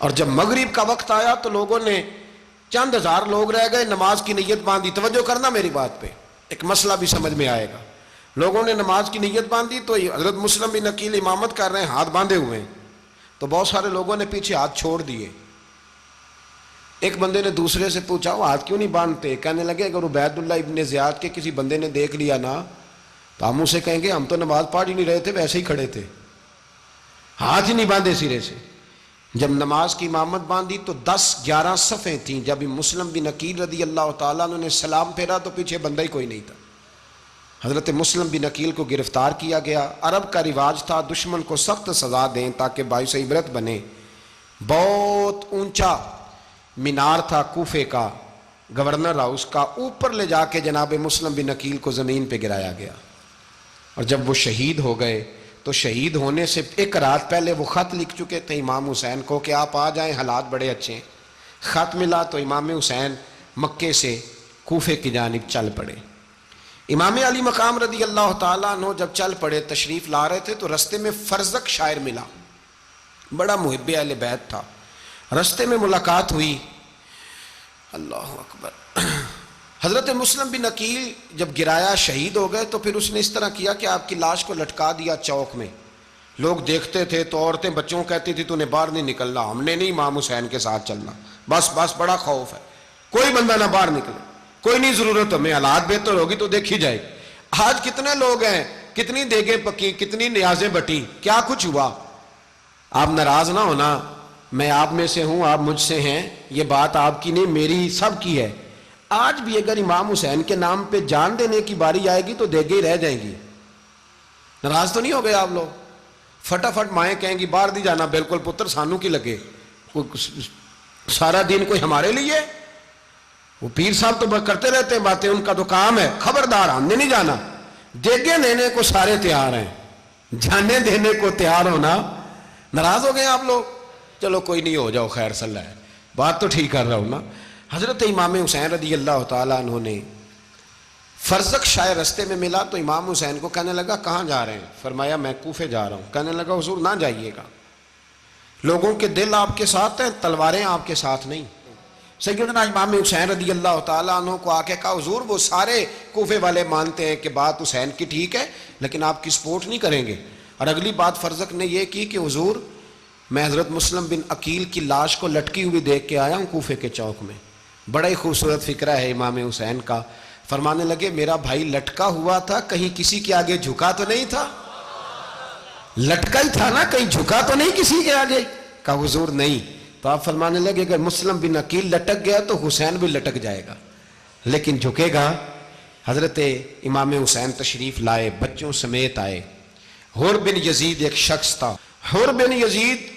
اور جب مغرب کا وقت آیا تو لوگوں نے چند ہزار لوگ رہ گئے, نماز کی نیت باندھی. توجہ کرنا میری بات پہ, ایک مسئلہ بھی سمجھ میں آئے گا. لوگوں نے نماز کی نیت باندھی تو حضرت مسلم بن عقیل امامت کر رہے ہیں, ہاتھ باندھے ہوئے ہیں. تو بہت سارے لوگوں نے پیچھے ہاتھ چھوڑ دیے. ایک بندے نے دوسرے سے پوچھا وہ ہاتھ کیوں نہیں باندھتے؟ کہنے لگے اگر عبید اللہ ابن زیاد کے کسی بندے نے دیکھ لیا نا تو ہم اسے کہیں گے ہم تو نماز پڑھ ہی نہیں رہے تھے, ویسے ہی کھڑے تھے, ہاتھ ہی نہیں باندھے سرے سے. جب نماز کی امامت باندھی تو 10-11 صفیں تھیں. جب مسلم بن عقیل رضی اللہ تعالیٰ عنہ نے سلام پھیرا تو پیچھے بندہ ہی کوئی نہیں تھا. حضرت مسلم بن عقیل کو گرفتار کیا گیا. عرب کا رواج تھا دشمن کو سخت سزا دیں تاکہ باعث عبرت بنے. بہت اونچا مینار تھا کوفے کا, گورنر ہاؤس کا, اوپر لے جا کے جناب مسلم بن عقیل کو زمین پہ گرایا گیا. اور جب وہ شہید ہو گئے تو شہید ہونے سے ایک رات پہلے وہ خط لکھ چکے تھے امام حسین کو کہ آپ آ جائیں, حالات بڑے اچھے ہیں. خط ملا تو امام حسین مکے سے کوفے کی جانب چل پڑے. امام علی مقام رضی اللہ تعالیٰ عنہ جب چل پڑے تشریف لا رہے تھے تو رستے میں فرزق شاعر ملا, بڑا محب اہل بیت تھا. رستے میں ملاقات ہوئی, اللہ اکبر. حضرت مسلم بن عقیل جب گرایا شہید ہو گئے تو پھر اس نے اس طرح کیا کہ آپ کی لاش کو لٹکا دیا چوک میں. لوگ دیکھتے تھے تو عورتیں بچوں کہتی تھی تو نے باہر نہیں نکلنا, ہم نے نہیں امام حسین کے ساتھ چلنا, بس بڑا خوف ہے, کوئی بندہ نہ باہر نکلے, کوئی نہیں ضرورت ہمیں, حالات بہتر ہوگی تو دیکھی جائے. آج کتنے لوگ ہیں, کتنی دیگیں پکی, کتنی نیازیں بٹی, کیا کچھ ہوا. آپ ناراض نہ ہونا, میں آپ میں سے ہوں, آپ مجھ سے ہیں, یہ بات آپ کی نہیں میری سب کی ہے. آج بھی اگر امام حسین کے نام پہ جان دینے کی باری آئے گی تو دیگیں ہی رہ جائیں گی. ناراض تو نہیں ہو گئے آپ لوگ؟ فٹافٹ مائیں کہیں گی باہر دی جانا, بالکل پتر سانو کی لگے, سارا دن کوئی ہمارے لیے. وہ پیر صاحب تو کرتے رہتے ہیں باتیں, ان کا تو کام ہے, خبردار ہم نے نہیں جانا. دیگیں دینے کو سارے تیار ہیں, جانے دینے کو تیار ہونا. ناراض ہو گئے آپ لوگ؟ چلو کوئی نہیں, ہو جاؤ, خیر صلی اللہ ہے, بات تو ٹھیک کر رہا ہوں نا. حضرت امام حسین رضی اللہ تعالیٰ عنہ نے فرزق شاعر رستے میں ملا تو امام حسین کو کہنے لگا کہاں جا رہے ہیں؟ فرمایا میں کوفے جا رہا ہوں. کہنے لگا حضور نہ جائیے گا, لوگوں کے دل آپ کے ساتھ ہیں, تلواریں آپ کے ساتھ نہیں. سیدنا امام حسین رضی اللہ تعالیٰ عنہ کو آ کے کہا حضور وہ سارے کوفے والے مانتے ہیں کہ بات حسین کی ٹھیک ہے لیکن آپ کی سپورٹ نہیں کریں گے. اور اگلی بات فرزق نے یہ کی کہ حضور میں حضرت مسلم بن عقیل کی لاش کو لٹکی ہوئی دیکھ کے آیا ہوں کوفے کے چوک میں. بڑا ہی خوبصورت فکرہ ہے امام حسین کا. فرمانے لگے میرا بھائی لٹکا ہوا تھا, کہیں کسی کے آگے جھکا تو نہیں تھا؟ لٹکا ہی تھا نا, کہیں جھکا تو نہیں کسی کے آگے؟ کہا حضور نہیں. تو آپ فرمانے لگے اگر مسلم بن عقیل لٹک گیا تو حسین بھی لٹک جائے گا, لیکن جھکے گا. حضرت امام حسین تشریف لائے, بچوں سمیت آئے. حر بن یزید ایک شخص تھا. حر بن یزید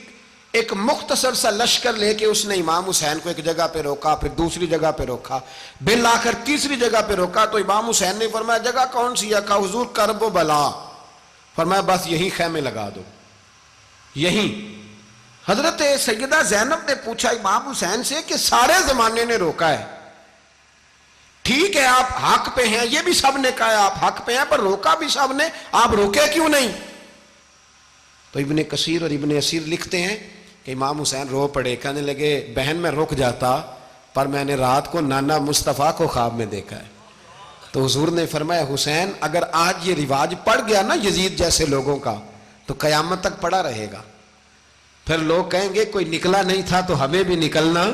ایک مختصر سا لشکر لے کے اس نے امام حسین کو ایک جگہ پہ روکا, پھر دوسری جگہ پہ روکا, بالآخر تیسری جگہ پہ روکا. تو امام حسین نے فرمایا جگہ کون سی ہے؟ کہا حضور کرب و بلا. فرمایا بس یہی خیمے لگا دو, یہی. حضرت سیدہ زینب نے پوچھا امام حسین سے کہ سارے زمانے نے روکا ہے, ٹھیک ہے آپ حق پہ ہیں, یہ بھی سب نے کہا ہے آپ حق پہ ہیں, پر روکا بھی سب نے, آپ روکے کیوں نہیں؟ تو ابن کثیر اور ابن اسیر لکھتے ہیں کہ امام حسین رو پڑے. کہنے لگے بہن میں رک جاتا پر میں نے رات کو نانا مصطفیٰ کو خواب میں دیکھا ہے. تو حضور نے فرمایا حسین اگر آج یہ رواج پڑ گیا نا یزید جیسے لوگوں کا تو قیامت تک پڑا رہے گا. پھر لوگ کہیں گے کوئی نکلا نہیں تھا تو ہمیں بھی نکلنا.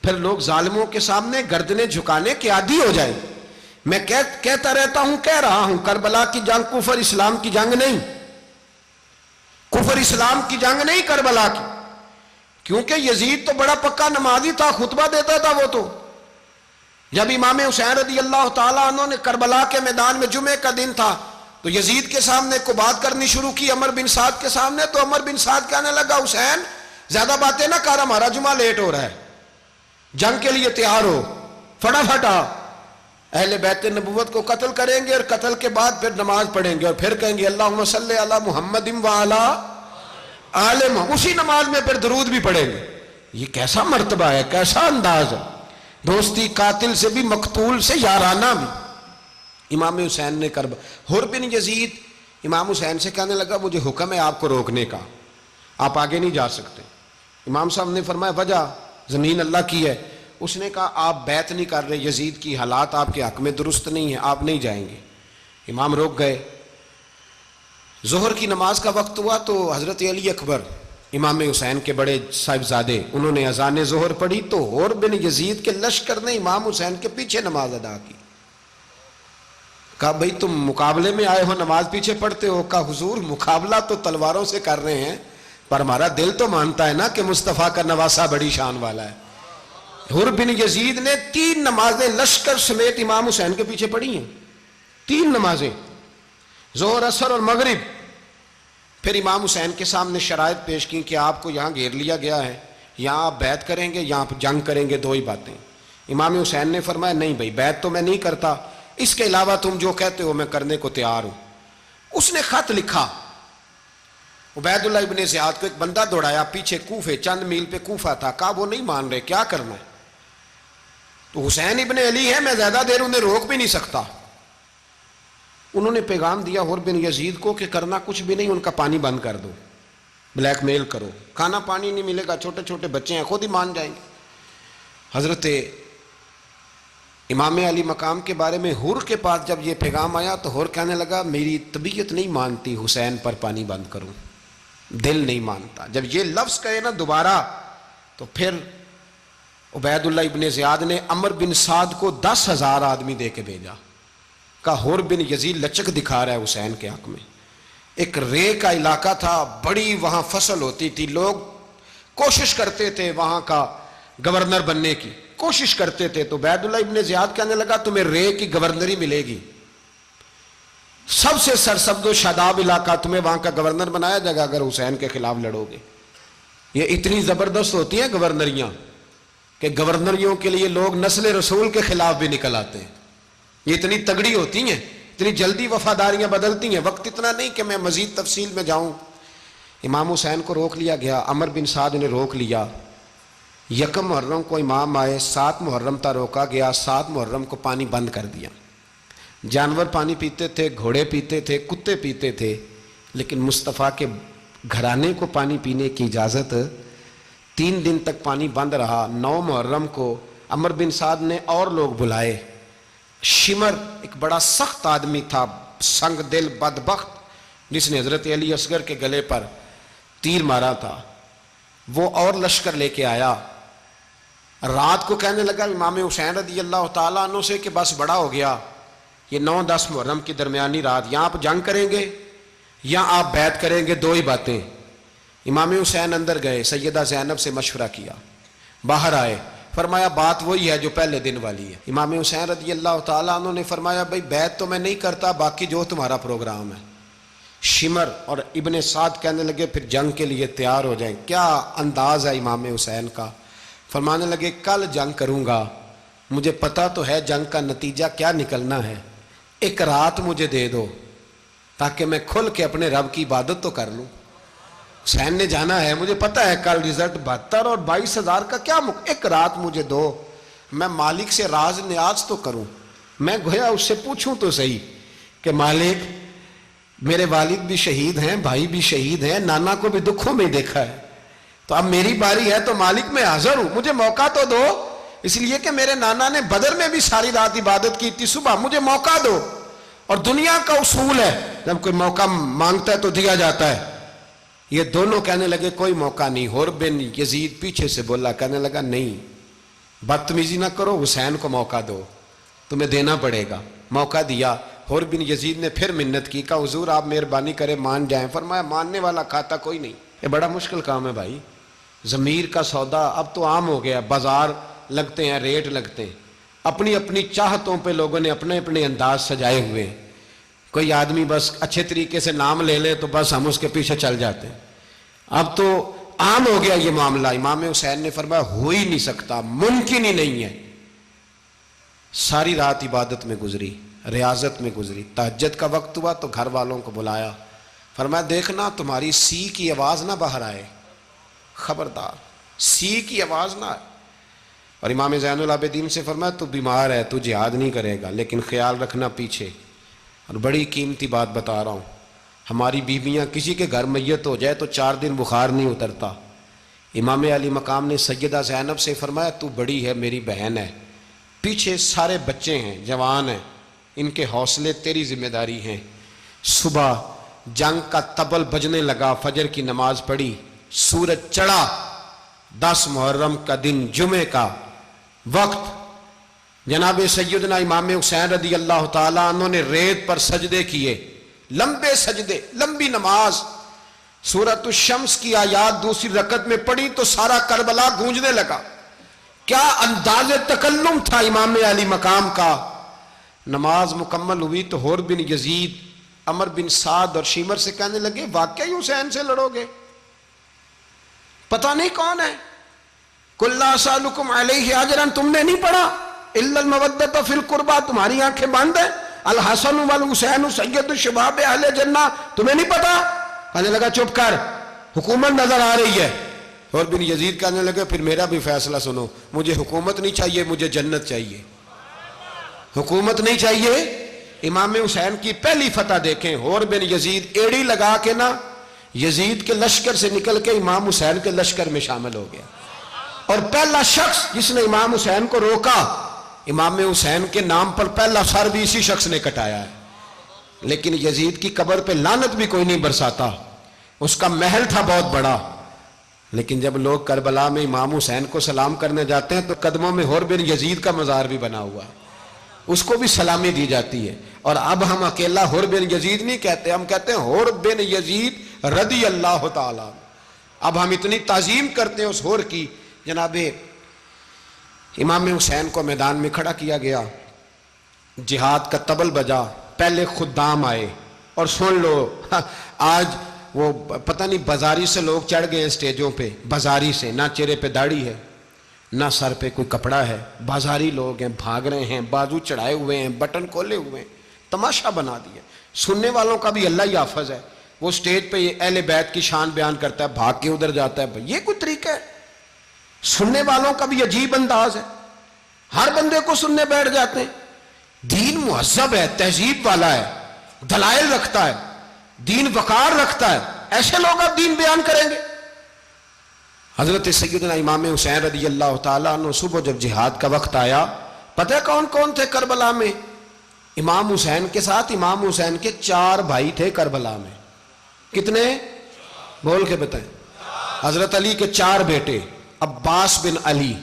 پھر لوگ ظالموں کے سامنے گردنیں جھکانے کے عادی ہو جائیں. میں کہتا رہتا ہوں, کہہ رہا ہوں, کربلا کی جنگ کفر اسلام کی جنگ نہیں, کفر اسلام کی جنگ نہیں کربلا کی. کیونکہ یزید تو بڑا پکا نمازی تھا, خطبہ دیتا تھا وہ تو. جب امام حسین رضی اللہ تعالیٰ عنہ نے کربلا کے میدان میں جمعے کا دن تھا تو یزید کے سامنے کو بات کرنی شروع کی, عمر بن سعد کے سامنے. تو عمر بن سعد کہنے لگا حسین زیادہ باتیں نہ کر, ہمارا جمعہ لیٹ ہو رہا ہے, جنگ کے لیے تیار ہو, فٹافٹ آ. اہل بیت نبوت کو قتل کریں گے اور قتل کے بعد پھر نماز پڑھیں گے اور پھر کہیں گے اللہم صلی علی محمد وعلی آل محمد, اسی نماز میں پھر درود بھی پڑھیں گے. یہ کیسا مرتبہ ہے, کیسا انداز ہے, دوستی قاتل سے بھی مقتول سے یارانہ بھی. امام حسین نے حر بن یزید امام حسین سے کہنے لگا مجھے حکم ہے آپ کو روکنے کا, آپ آگے نہیں جا سکتے. امام صاحب نے فرمایا وجہ زمین اللہ کی ہے. اس نے کہا آپ بیعت نہیں کر رہے, یزید کی حالات آپ کے حق میں درست نہیں ہیں, آپ نہیں جائیں گے. امام روک گئے. ظہر کی نماز کا وقت ہوا تو حضرت علی اکبر امام حسین کے بڑے صاحبزادے, انہوں نے اذان ظہر پڑھی تو حور بن یزید کے لشکر نے امام حسین کے پیچھے نماز ادا کی. کہا بھئی تم مقابلے میں آئے ہو, نماز پیچھے پڑھتے ہو؟ کہا حضور مقابلہ تو تلواروں سے کر رہے ہیں, پر ہمارا دل تو مانتا ہے نا کہ مصطفیٰ کا نواسہ بڑی شان والا ہے. حر بن یزید نے 3 نمازیں لشکر سمیت امام حسین کے پیچھے پڑھی ہیں. 3 نمازیں, ظہر اثر اور مغرب. پھر امام حسین کے سامنے شرائط پیش کی کہ آپ کو یہاں گھیر لیا گیا ہے, یہاں آپ بیعت کریں گے, یہاں آپ جنگ کریں گے, 2 ہی باتیں. امام حسین نے فرمایا نہیں بھائی بیعت تو میں نہیں کرتا, اس کے علاوہ تم جو کہتے ہو میں کرنے کو تیار ہوں. اس نے خط لکھا. عبید اللہ ابن زیاد کو ایک بندہ دوڑایا پیچھے, کوفے چند میل پہ کوفہ تھا. کہا وہ نہیں مان رہے, کیا کرنا ہے؟ تو حسین ابن علی ہے, میں زیادہ دیر انہیں روک بھی نہیں سکتا. انہوں نے پیغام دیا حر بن یزید کو کہ کرنا کچھ بھی نہیں, ان کا پانی بند کر دو, بلیک میل کرو, کھانا پانی نہیں ملے گا, چھوٹے چھوٹے بچے ہیں, خود ہی مان جائیں گے. حضرت امام علی مقام کے بارے میں حر کے پاس جب یہ پیغام آیا تو حر کہنے لگا میری طبیعت نہیں مانتی حسین پر پانی بند کروں, دل نہیں مانتا. جب یہ لفظ کہے نا دوبارہ تو پھر عبید اللہ ابن زیاد نے عمر بن سعد کو 10,000 آدمی دے کے بھیجا. کہا حر بن یزید لچک دکھا رہا ہے حسین کے حق میں. ایک رے کا علاقہ تھا, بڑی وہاں فصل ہوتی تھی, لوگ کوشش کرتے تھے وہاں کا گورنر بننے کی, کوشش کرتے تھے. تو عبید اللہ ابن زیاد کہنے لگا تمہیں رے کی گورنری ملے گی, سب سے سرسبز و شاداب علاقہ, تمہیں وہاں کا گورنر بنایا جائے گا اگر حسین کے خلاف لڑو گے. یہ اتنی زبردست ہوتی ہیں گورنریاں کہ گورنریوں کے لیے لوگ نسل رسول کے خلاف بھی نکل آتے ہیں. یہ اتنی تگڑی ہوتی ہیں, اتنی جلدی وفاداریاں بدلتی ہیں. وقت اتنا نہیں کہ میں مزید تفصیل میں جاؤں. امام حسین کو روک لیا گیا, عمر بن سعد نے روک لیا. 1 محرم کو امام آئے, 7 محرم تا روکا گیا, 7 محرم کو پانی بند کر دیا. جانور پانی پیتے تھے, گھوڑے پیتے تھے, کتے پیتے تھے, لیکن مصطفیٰ کے گھرانے کو پانی پینے کی اجازت. 3 دن تک پانی بند رہا. 9 محرم کو عمر بن سعد نے اور لوگ بلائے. شمر ایک بڑا سخت آدمی تھا, سنگ دل بدبخت, جس نے حضرت علی اصغر کے گلے پر تیر مارا تھا, وہ اور لشکر لے کے آیا. رات کو کہنے لگا امام حسین رضی اللہ تعالیٰ عنہ سے کہ بس بڑا ہو گیا, یہ 9-10 محرم کی درمیانی رات, یہاں آپ جنگ کریں گے یا آپ بیعت کریں گے, 2 ہی باتیں. امام حسین اندر گئے, سیدہ زینب سے مشورہ کیا, باہر آئے, فرمایا بات وہی ہے جو پہلے دن والی ہے. امام حسین رضی اللہ تعالیٰ عنہ نے فرمایا بھائی بیعت تو میں نہیں کرتا, باقی جو تمہارا پروگرام ہے. شمر اور ابن سعد کہنے لگے پھر جنگ کے لیے تیار ہو جائیں. کیا انداز ہے امام حسین کا. فرمانے لگے کل جنگ کروں گا, مجھے پتا تو ہے جنگ کا نتیجہ کیا نکلنا ہے, 1 رات مجھے دے دو تاکہ میں کھل کے اپنے رب کی عبادت تو کر لوں. حسین نے جانا ہے, مجھے پتا ہے کل رزلٹ 72 اور 22,000 کا کیا 1 رات مجھے دو, میں مالک سے راز نیاز تو کروں. میں گویا اس سے پوچھوں تو صحیح کہ مالک میرے والد بھی شہید ہیں, بھائی بھی شہید ہیں, نانا کو بھی دکھوں میں دیکھا ہے, تو اب میری باری ہے تو مالک میں حاضر ہوں, مجھے موقع تو دو. اس لیے کہ میرے نانا نے بدر میں بھی ساری رات عبادت کی تھی, صبح مجھے موقع دو. اور دنیا کا اصول ہے جب کوئی موقع مانگتا ہے تو دیا جاتا ہے. یہ دونوں کہنے لگے کوئی موقع نہیں. حر بن یزید پیچھے سے بولا, کہنے لگا نہیں بدتمیزی نہ کرو, حسین کو موقع دو, تمہیں دینا پڑے گا. موقع دیا. حر بن یزید نے پھر منت کی, کہا حضور آپ مہربانی کرے مان جائیں. فرمایا ماننے والا کھاتا کوئی نہیں. یہ بڑا مشکل کام ہے بھائی. ضمیر کا سودا اب تو عام ہو گیا, بازار لگتے ہیں, ریٹ لگتے ہیں, اپنی اپنی چاہتوں پہ لوگوں نے اپنے اپنے انداز سجائے ہوئے. کوئی آدمی بس اچھے طریقے سے نام لے لے تو بس ہم اس کے پیچھے چل جاتے ہیں. اب تو عام ہو گیا یہ معاملہ. امام حسین نے فرمایا ہو ہی نہیں سکتا, ممکن ہی نہیں ہے. ساری رات عبادت میں گزری, ریاضت میں گزری. تہجد کا وقت ہوا تو گھر والوں کو بلایا, فرمایا دیکھنا تمہاری سی کی آواز نہ باہر آئے, خبردار سی کی آواز نہ آئے. اور امام زین العابدین سے فرمایا تو بیمار ہے, تو جہاد نہیں کرے گا, لیکن خیال رکھنا پیچھے. اور بڑی قیمتی بات بتا رہا ہوں, ہماری بیویاں کسی کے گھر میت ہو جائے تو 4 دن بخار نہیں اترتا. امام علی مقام نے سیدہ زینب سے فرمایا تو بڑی ہے، میری بہن ہے، پیچھے سارے بچے ہیں، جوان ہیں، ان کے حوصلے تیری ذمہ داری ہیں۔ صبح جنگ کا طبل بجنے لگا، فجر کی نماز پڑھی، سورج چڑھا، 10 محرم کا دن، جمعے کا وقت، جناب سیدنا امام حسین رضی اللہ تعالیٰ عنہ نے ریت پر سجدے کیے، لمبے سجدے، لمبی نماز، سورۃ الشمس کی آیات دوسری رکعت میں پڑھی تو سارا کربلا گونجنے لگا۔ کیا انداز تکلم تھا امام علی مقام کا۔ نماز مکمل ہوئی تو حور بن یزید، عمر بن سعد اور شیمر سے کہنے لگے واقعی حسین سے لڑو گے؟ پتہ نہیں کون ہے۔ قُلْ لَا أَسْأَلُكُمْ عَلَيْهِ أَجْرًا، تم نے نہیں پڑھا إِلَّا الْمَوَدَّةَ فِي الْقُرْبَى، تمہاری آنکھیں بند ہیں، الحسن والحسین سید الشباب اہل جنہ، تمہیں نہیں پتا؟ کہنے لگا چپ کر، حکومت نظر آ رہی ہے۔ اور بن یزید کہنے لگے پھر میرا بھی فیصلہ سنو، مجھے حکومت نہیں چاہیے، مجھے جنت چاہیے۔ حکومت نہیں چاہیے۔ امام حسین کی پہلی فتح دیکھیں، اور بن یزید ایڑی لگا کے نا یزید کے لشکر سے نکل کے امام حسین کے لشکر میں شامل ہو گیا، اور پہلا شخص جس نے امام حسین کو روکا، امام حسین کے نام پر پہلا سر بھی اسی شخص نے کٹایا ہے۔ لیکن یزید کی قبر پہ لعنت بھی کوئی نہیں برساتا، اس کا محل تھا بہت بڑا، لیکن جب لوگ کربلا میں امام حسین کو سلام کرنے جاتے ہیں تو قدموں میں حور بن یزید کا مزار بھی بنا ہوا ہے، اس کو بھی سلامی دی جاتی ہے۔ اور اب ہم اکیلا حور بن یزید نہیں کہتے، ہم کہتے ہیں حور بن یزید رضی اللہ تعالیٰ۔ اب ہم اتنی تعظیم کرتے ہیں اس حور کی۔ جناب امام حسین کو میدان میں کھڑا کیا گیا، جہاد کا طبل بجا، پہلے خدام آئے، اور سن لو آج وہ پتہ نہیں بازاری سے لوگ چڑھ گئے ہیں سٹیجوں پہ، بازاری سے، نہ چہرے پہ داڑھی ہے نہ سر پہ کوئی کپڑا ہے، بازاری لوگ ہیں، بھاگ رہے ہیں، بازو چڑھائے ہوئے ہیں، بٹن کھولے ہوئے ہیں، تماشا بنا دیا۔ سننے والوں کا بھی اللہ ہی حافظ ہے، وہ سٹیج پہ یہ اہل بیت کی شان بیان کرتا ہے، بھاگ کے ادھر جاتا ہے، یہ کوئی طریقہ ہے؟ سننے والوں کا بھی عجیب انداز ہے، ہر بندے کو سننے بیٹھ جاتے ہیں۔ دین مہذب ہے، تہذیب والا ہے، دلائل رکھتا ہے، دین وقار رکھتا ہے، ایسے لوگ اب دین بیان کریں گے؟ حضرت سیدنا امام حسین رضی اللہ تعالیٰ عنہ صبح جب جہاد کا وقت آیا، پتہ ہے کون کون تھے کربلا میں؟ امام حسین کے ساتھ امام حسین کے 4 بھائی تھے کربلا میں۔ کتنے؟ بول کے بتائیں۔ حضرت علی کے 4 بیٹے، عباس بن علی،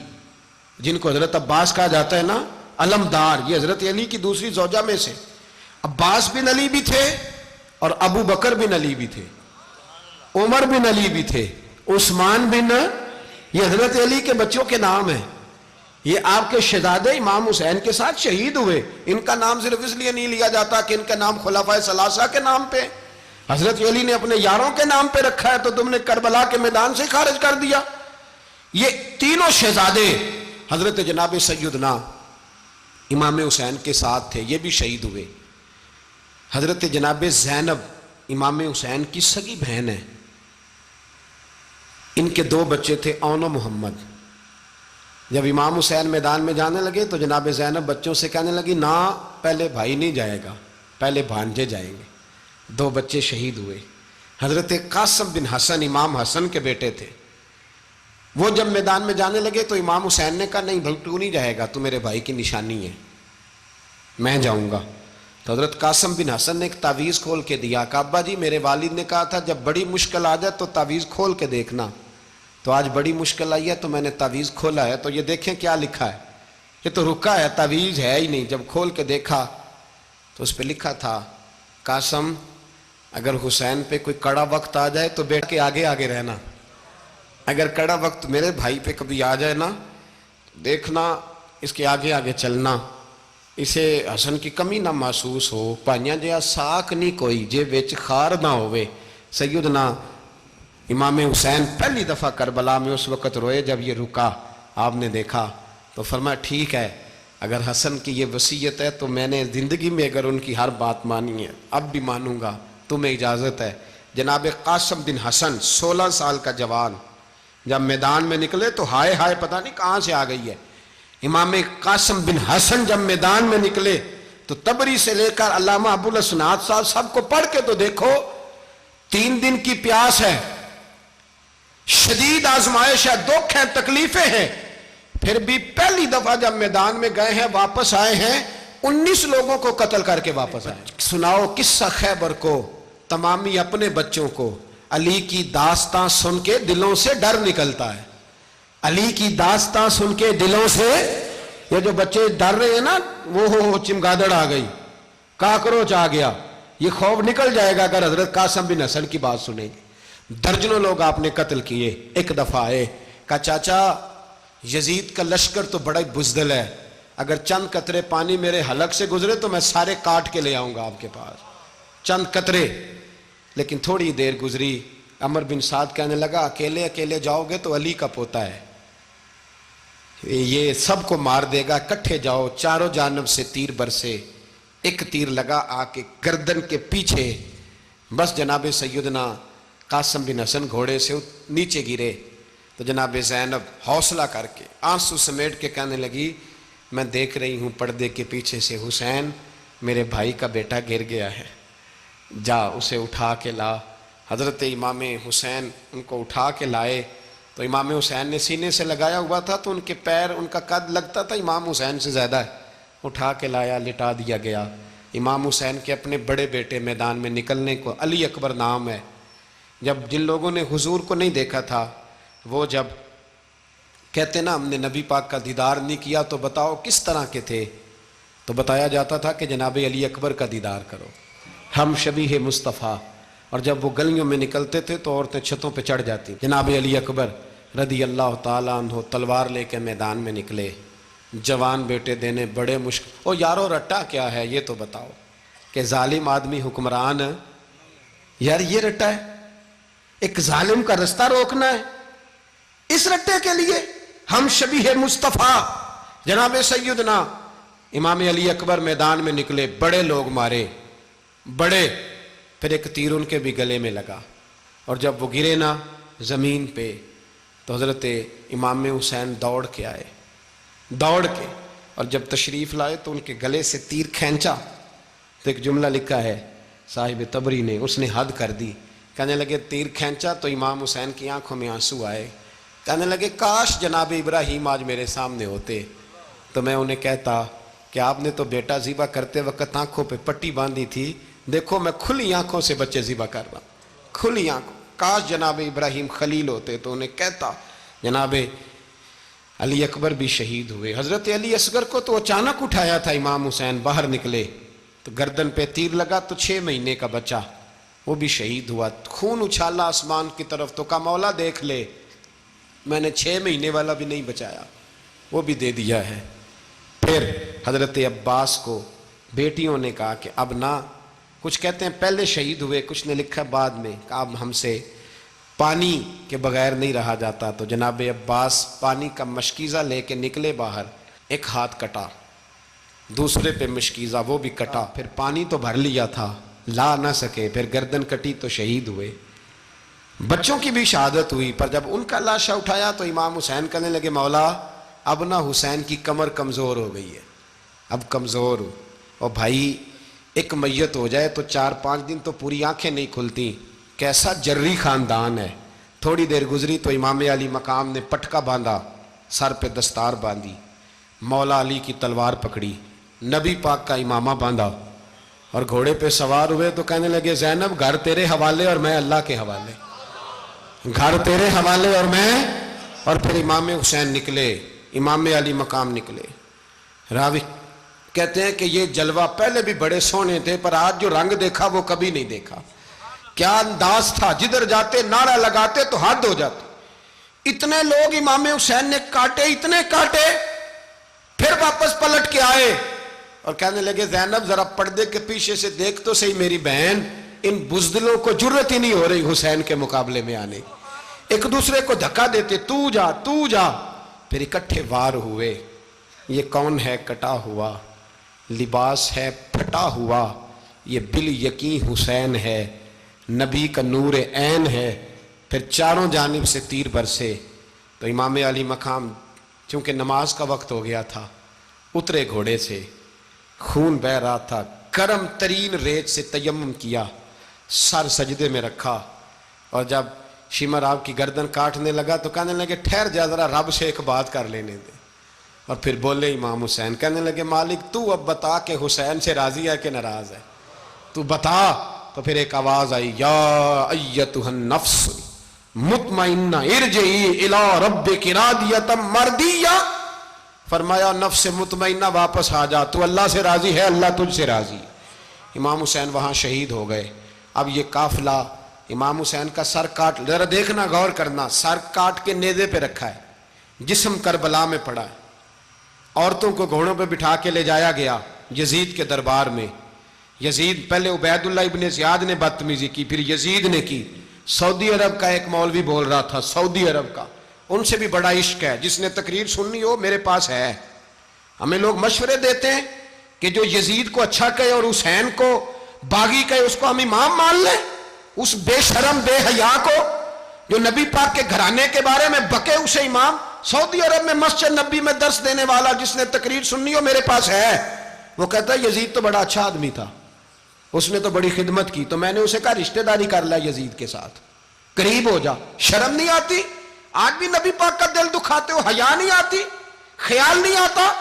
جن کو حضرت عباس کہا جاتا ہے نا، علمدار، یہ حضرت علی کی دوسری زوجہ میں سے۔ عباس بن علی بھی تھے، اور ابو بکر بن علی بھی تھے، عمر بن علی بھی تھے، عثمان بن، یہ حضرت علی کے بچوں کے نام ہیں۔ یہ آپ کے شہزادے امام حسین کے ساتھ شہید ہوئے، ان کا نام صرف اس لیے نہیں لیا جاتا کہ ان کا نام خلفائے ثلاثہ کے نام پہ، حضرت علی نے اپنے یاروں کے نام پہ رکھا ہے، تو تم نے کربلا کے میدان سے خارج کر دیا۔ یہ تینوں شہزادے حضرت جناب سیدنا امام حسین کے ساتھ تھے، یہ بھی شہید ہوئے۔ حضرت جناب زینب امام حسین کی سگی بہن ہے، ان کے 2 بچے تھے، اون و محمد۔ جب امام حسین میدان میں جانے لگے تو جناب زینب بچوں سے کہنے لگی نہ، پہلے بھائی نہیں جائے گا، پہلے بھانجے جائیں گے۔ 2 بچے شہید ہوئے۔ حضرت قاسم بن حسن امام حسن کے بیٹے تھے، وہ جب میدان میں جانے لگے تو امام حسین نے کہا نہیں بھائی تو نہیں جائے گا، تو میرے بھائی کی نشانی ہے، میں جاؤں گا۔ تو حضرت قاسم بن حسن نے ایک تعویذ کھول کے دیا کہ ابا جی میرے والد نے کہا تھا جب بڑی مشکل آ جائے تو تعویذ کھول کے دیکھنا، تو آج بڑی مشکل آئی ہے تو میں نے تعویذ کھولا ہے، تو یہ دیکھیں کیا لکھا ہے، یہ تو رکا ہے، تعویذ ہے ہی نہیں۔ جب کھول کے دیکھا تو اس پہ لکھا تھا قاسم اگر حسین پہ کوئی کڑا وقت آ جائے تو بیٹھ کے آگے آگے رہنا، اگر کڑا وقت میرے بھائی پہ کبھی آ جائے نا دیکھنا اس کے آگے آگے چلنا، اسے حسن کی کمی نہ محسوس ہو، پائیاں جہاں ساکھ نہیں کوئی جے وچ خار نہ ہوئے۔ سیدنا امام حسین پہلی دفعہ کربلا میں اس وقت روئے جب یہ رکا، آپ نے دیکھا تو فرمایا ٹھیک ہے، اگر حسن کی یہ وصیت ہے تو میں نے زندگی میں اگر ان کی ہر بات مانی ہے اب بھی مانوں گا، تمہیں اجازت ہے۔ جناب قاسم بن حسن 16 سال کا جوان جب میدان میں نکلے تو ہائے ہائے پتہ نہیں کہاں سے آ گئی ہے۔ امام قاسم بن حسن جب میدان میں نکلے تو تبری سے لے کر علامہ ابو الاسناد صاحب سب کو پڑھ کے تو دیکھو، 3 دن کی پیاس ہے، شدید آزمائش ہے، دکھ ہے، تکلیفیں ہیں، پھر بھی پہلی دفعہ جب میدان میں گئے ہیں واپس آئے ہیں 19 لوگوں کو قتل کر کے واپس آئے۔ سناؤ قصہ خیبر کو، تمامی اپنے بچوں کو علی کی داستان سن کے دلوں سے ڈر نکلتا ہے۔ علی کی داستان سن کے دلوں سے، یہ جو بچے ڈر رہے ہیں نا، وہ چمگادڑ آ گئی، کاکروچ آ گیا، یہ خوف نکل جائے گا اگر حضرت قاسم بن حسن کی بات سنیں گے۔ درجنوں لوگ آپ نے قتل کیے۔ ایک دفعہ آئے، کہا چاچا یزید کا لشکر تو بڑا بزدل ہے، اگر چند قطرے پانی میرے حلق سے گزرے تو میں سارے کاٹ کے لے آؤں گا آپ کے پاس، چند قطرے۔ لیکن تھوڑی دیر گزری، عمر بن سعد کہنے لگا اکیلے اکیلے جاؤ گے تو علی کا پوتا ہے، یہ سب کو مار دے گا، کٹھے جاؤ۔ چاروں جانب سے تیر برسے، ایک تیر لگا آ کے گردن کے پیچھے، بس جناب سیدنا قاسم بن حسن گھوڑے سے نیچے گرے تو جناب زینب حوصلہ کر کے آنسو سمیٹ کے کہنے لگی میں دیکھ رہی ہوں پردے کے پیچھے سے حسین میرے بھائی کا بیٹا گر گیا ہے، جا اسے اٹھا کے لا۔ حضرت امام حسین ان کو اٹھا کے لائے تو امام حسین نے سینے سے لگایا ہوا تھا تو ان کے پیر، ان کا قد لگتا تھا امام حسین سے زیادہ ہے، اٹھا کے لایا، لٹا دیا گیا۔ امام حسین کے اپنے بڑے بیٹے میدان میں نکلنے کو، علی اکبر نام ہے، جب جن لوگوں نے حضور کو نہیں دیکھا تھا وہ جب کہتے نا ہم نے نبی پاک کا دیدار نہیں کیا تو بتاؤ کس طرح کے تھے، تو بتایا جاتا تھا کہ جناب علی اکبر کا دیدار کرو، ہم شبیہ مصطفیٰ۔ اور جب وہ گلیوں میں نکلتے تھے تو عورتیں چھتوں پہ چڑھ جاتی۔ جناب علی اکبر رضی اللہ تعالیٰ عنہ تلوار لے کے میدان میں نکلے، جوان بیٹے دینے بڑے مشکل۔ او یارو رٹا کیا ہے یہ تو بتاؤ، کہ ظالم آدمی حکمران، یار یہ رٹا ہے، ایک ظالم کا رستہ روکنا ہے، اس رٹے کے لیے ہم شبیہ مصطفیٰ۔ جناب سیدنا امام علی اکبر میدان میں نکلے، بڑے لوگ مارے، بڑے، پھر ایک تیر ان کے بھی گلے میں لگا، اور جب وہ گرے نا زمین پہ تو حضرت امام حسین دوڑ کے آئے، دوڑ کے، اور جب تشریف لائے تو ان کے گلے سے تیر کھینچا تو ایک جملہ لکھا ہے صاحب تبری نے، اس نے حد کر دی، کہنے لگے تیر کھینچا تو امام حسین کی آنکھوں میں آنسو آئے، کہنے لگے کاش جناب ابراہیم آج میرے سامنے ہوتے تو میں انہیں کہتا کہ آپ نے تو بیٹا ذبح کرتے وقت آنکھوں پہ پٹی باندھی تھی، دیکھو میں کھلی آنکھوں سے بچے ذبح کر رہا ہوں، کھلی آنکھوں، کاش جناب ابراہیم خلیل ہوتے تو انہیں کہتا۔ جناب علی اکبر بھی شہید ہوئے۔ حضرت علی اصغر کو تو اچانک اٹھایا تھا امام حسین، باہر نکلے تو گردن پہ تیر لگا تو 6 مہینے کا بچہ وہ بھی شہید ہوا، خون اچھالا آسمان کی طرف تو کہا مولا دیکھ لے میں نے 6 مہینے والا بھی نہیں بچایا، وہ بھی دے دیا ہے۔ پھر حضرت عباس کو بیٹیوں نے کہا کہ اب نہ، کچھ کہتے ہیں پہلے شہید ہوئے، کچھ نے لکھا بعد میں، کہ اب ہم سے پانی کے بغیر نہیں رہا جاتا، تو جناب عباس پانی کا مشکیزہ لے کے نکلے باہر، ایک ہاتھ کٹا، دوسرے پہ مشکیزہ وہ بھی کٹا، پھر پانی تو بھر لیا تھا لا نہ سکے، پھر گردن کٹی تو شہید ہوئے۔ بچوں کی بھی شہادت ہوئی، پر جب ان کا لاشا اٹھایا تو امام حسین کہنے لگے مولا اب نہ حسین کی کمر کمزور ہو گئی ہے، اب کمزور ہو، اور بھائی ایک میت ہو جائے تو 4-5 دن تو پوری آنکھیں نہیں کھلتی، کیسا جری خاندان ہے۔ تھوڑی دیر گزری تو امام علی مقام نے پٹکا باندھا، سر پہ دستار باندھی، مولا علی کی تلوار پکڑی، نبی پاک کا امامہ باندھا اور گھوڑے پہ سوار ہوئے تو کہنے لگے زینب گھر تیرے حوالے اور میں اللہ کے حوالے، گھر تیرے حوالے اور میں، اور پھر امام حسین نکلے، امام علی مقام نکلے۔ راوی کہتے ہیں کہ یہ جلوہ پہلے بھی بڑے سونے تھے پر آج جو رنگ دیکھا وہ کبھی نہیں دیکھا، کیا انداز تھا، جدھر جاتے نعرہ لگاتے تو حد ہو جاتے۔ اتنے لوگ امام حسین نے کاٹے، اتنے کاٹے، پھر واپس پلٹ کے آئے اور کہنے لگے زینب ذرا پردے کے پیچھے سے دیکھ تو صحیح میری بہن، ان بزدلوں کو جرت ہی نہیں ہو رہی حسین کے مقابلے میں آنے، ایک دوسرے کو دھکا دیتے، تو جا تو جا، پھر اکٹھے وار ہوئے۔ یہ کون ہے کٹا ہوا، لباس ہے پھٹا ہوا، یہ بال یقین حسین ہے، نبی کا نور عین ہے۔ پھر چاروں جانب سے تیر برسے تو امام علی مقام چونکہ نماز کا وقت ہو گیا تھا، اترے گھوڑے سے، خون بہ رہا تھا، گرم ترین ریت سے تیمم کیا، سر سجدے میں رکھا، اور جب شمر آپ کی گردن کاٹنے لگا تو کہنے لگے ٹھہر جا ذرا رب سے ایک بات کر لینے دے. اور پھر بولے امام حسین, کہنے لگے مالک تو اب بتا کہ حسین سے راضی ہے کہ ناراض ہے, تو بتا. تو پھر ایک آواز آئی, یا ایتھا النفس مطمئنہ ارجعی الی ربک راضیۃ مرضیہ. فرمایا نفس مطمئنہ واپس آ جا, تو اللہ سے راضی ہے, اللہ تجھ سے راضی. امام حسین وہاں شہید ہو گئے. اب یہ قافلہ امام حسین کا سر کاٹ, ذرا دیکھنا غور کرنا, سر کاٹ کے نیزے پہ رکھا ہے, جسم کربلا میں پڑا ہے. عورتوں کو گھوڑوں پہ بٹھا کے لے جایا گیا یزید کے دربار میں. یزید, پہلے عبید اللہ ابن زیاد نے بدتمیزی کی, پھر یزید نے کی. سعودی عرب کا ایک مولوی بول رہا تھا, سعودی عرب کا, ان سے بھی بڑا عشق ہے, جس نے تقریر سننی ہو میرے پاس ہے. ہمیں لوگ مشورے دیتے ہیں کہ جو یزید کو اچھا کہے اور حسین کو باغی کہے اس کو ہم امام مان لیں. اس بے شرم بے حیا کو جو نبی پاک کے گھرانے کے بارے میں بکے اسے امام. سعودی عرب میں مسجد نبی میں درس دینے والا جس نے تقریر سننی ہو میرے پاس ہے. وہ کہتا ہے یزید تو بڑا اچھا آدمی تھا, اس نے تو بڑی خدمت کی, تو میں نے اسے کہا رشتہ داری کر لیا یزید کے ساتھ, قریب ہو جا. شرم نہیں آتی؟ آج بھی نبی پاک کا دل دکھاتے ہو, حیا نہیں آتی, خیال نہیں آتا.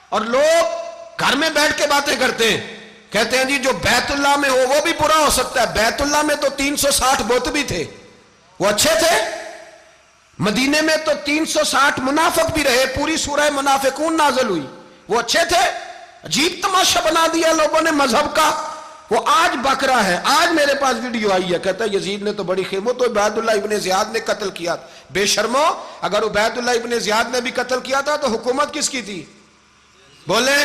اور لوگ گھر میں بیٹھ کے باتیں کرتے ہیں, کہتے ہیں جی جو بیت اللہ میں ہو وہ بھی برا ہو سکتا ہے. بیت اللہ میں تو 360 بت بھی تھے, وہ اچھے تھے. مدینے میں تو 360 منافق بھی رہے, پوری سورہ منافقون نازل ہوئی, وہ اچھے تھے. عجیب تماشا بنا دیا لوگوں نے مذہب کا. وہ آج بک رہا ہے, آج میرے پاس ویڈیو آئی ہے, کہتا ہے یزید نے تو بڑی خدمت, تو عبید اللہ ابن زیاد نے قتل کیا. بے شرمو, اگر عبید اللہ ابن زیاد نے بھی قتل کیا تھا تو حکومت کس کی تھی؟ بولے,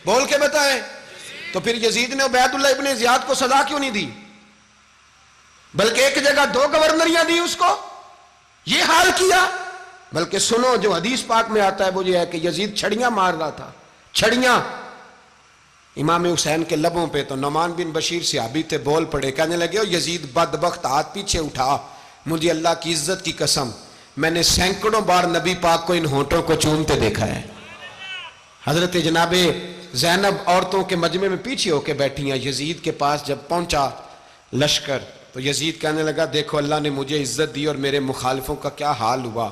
بول کے بتائیں. تو پھر یزید نے عبید اللہ ابن زیاد کو سزا کیوں نہیں دی, بلکہ ایک جگہ 2 گورنریاں دی اس کو, یہ حال کیا. بلکہ سنو جو حدیث پاک میں آتا ہے وہ یہ ہے کہ یزید چھڑیاں مار رہا تھا, چھڑیاں امام حسین کے لبوں پہ. تو نعمان بن بشیر صحابی تھے, بول پڑے, کہنے لگے یزید بدبخت, ہاتھ پیچھے اٹھا, مجھے اللہ کی عزت کی قسم میں نے سینکڑوں بار نبی پاک کو ان ہونٹوں کو چومتے دیکھا ہے. حضرت جناب زینب عورتوں کے مجمع میں پیچھے ہو کے بیٹھی ہیں. یزید کے پاس جب پہنچا لشکر تو یزید کہنے لگا دیکھو اللہ نے مجھے عزت دی اور میرے مخالفوں کا کیا حال ہوا.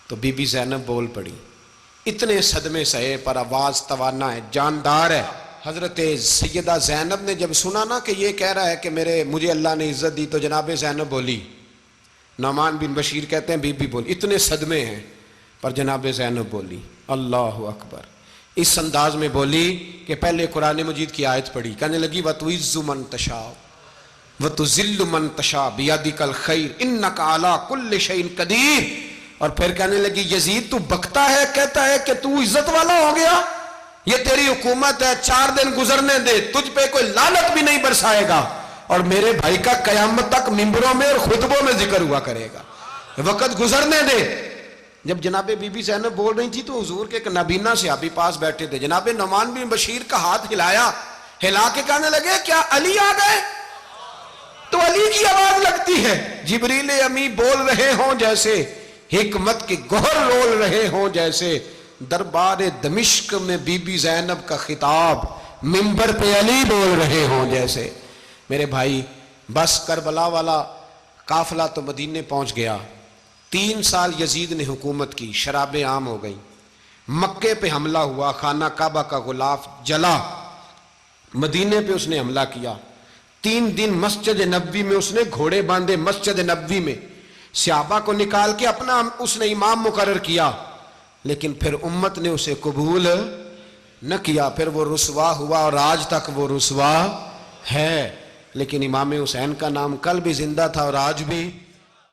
تو بی بی زینب بول پڑی, اتنے صدمے سہے پر آواز توانا ہے, جاندار ہے. حضرت سیدہ زینب نے جب سنا نا کہ یہ کہہ رہا ہے کہ مجھے اللہ نے عزت دی, تو جناب زینب بولی. نعمان بن بشیر کہتے ہیں بی بی بولی, اتنے صدمے ہیں پر جناب زینب بولی اللہ اکبر. اس انداز میں بولی کہ پہلے قرآن مجید کی آیت پڑھی, کہنے لگی وَتُعِزُّ مَن تَشَاءُ وَتُذِلُّ مَن تَشَاءُ بِيَدِكَ الْخَيْرُ إِنَّكَ عَلَىٰ كُلِّ شَيْءٍ قَدِيرٌ. اور پھر کہنے لگی یزید تو بکتا ہے, کہتا ہے کہ تو عزت والا ہو گیا, یہ تیری حکومت ہے, 4 دن گزرنے دے, تجھ پہ کوئی لعنت بھی نہیں برسائے گا, اور میرے بھائی کا قیامت تک ممبروں میں اور خطبوں میں ذکر ہوا کرے گا, وقت گزرنے دے. جب جناب بی بی زینب بول رہی تھی تو حضور کے ایک نابینا صحابی پاس بیٹھے تھے, جناب نعمان بن بشیر کا ہاتھ ہلایا, ہلا کے کہنے لگے کیا علی آ گئے؟ تو علی کی آواز لگتی ہے, جبریل امی بول رہے ہوں جیسے, حکمت کے گوہر رول رہے ہوں جیسے, دربار دمشق میں بی بی زینب کا خطاب, منبر پہ علی بول رہے ہوں جیسے. میرے بھائی بس کربلا والا قافلہ تو مدینے پہنچ گیا. 3 سال یزید نے حکومت کی, شرابیں عام ہو گئیں, مکے پہ حملہ ہوا, خانہ کعبہ کا غلاف جلا, مدینے پہ اس نے حملہ کیا. 3 دن مسجد نبوی میں اس نے گھوڑے باندھے, مسجد نبوی میں صحابہ کو نکال کے اپنا اس نے امام مقرر کیا, لیکن پھر امت نے اسے قبول نہ کیا, پھر وہ رسوا ہوا اور آج تک وہ رسوا ہے. لیکن امام حسین کا نام کل بھی زندہ تھا اور آج بھی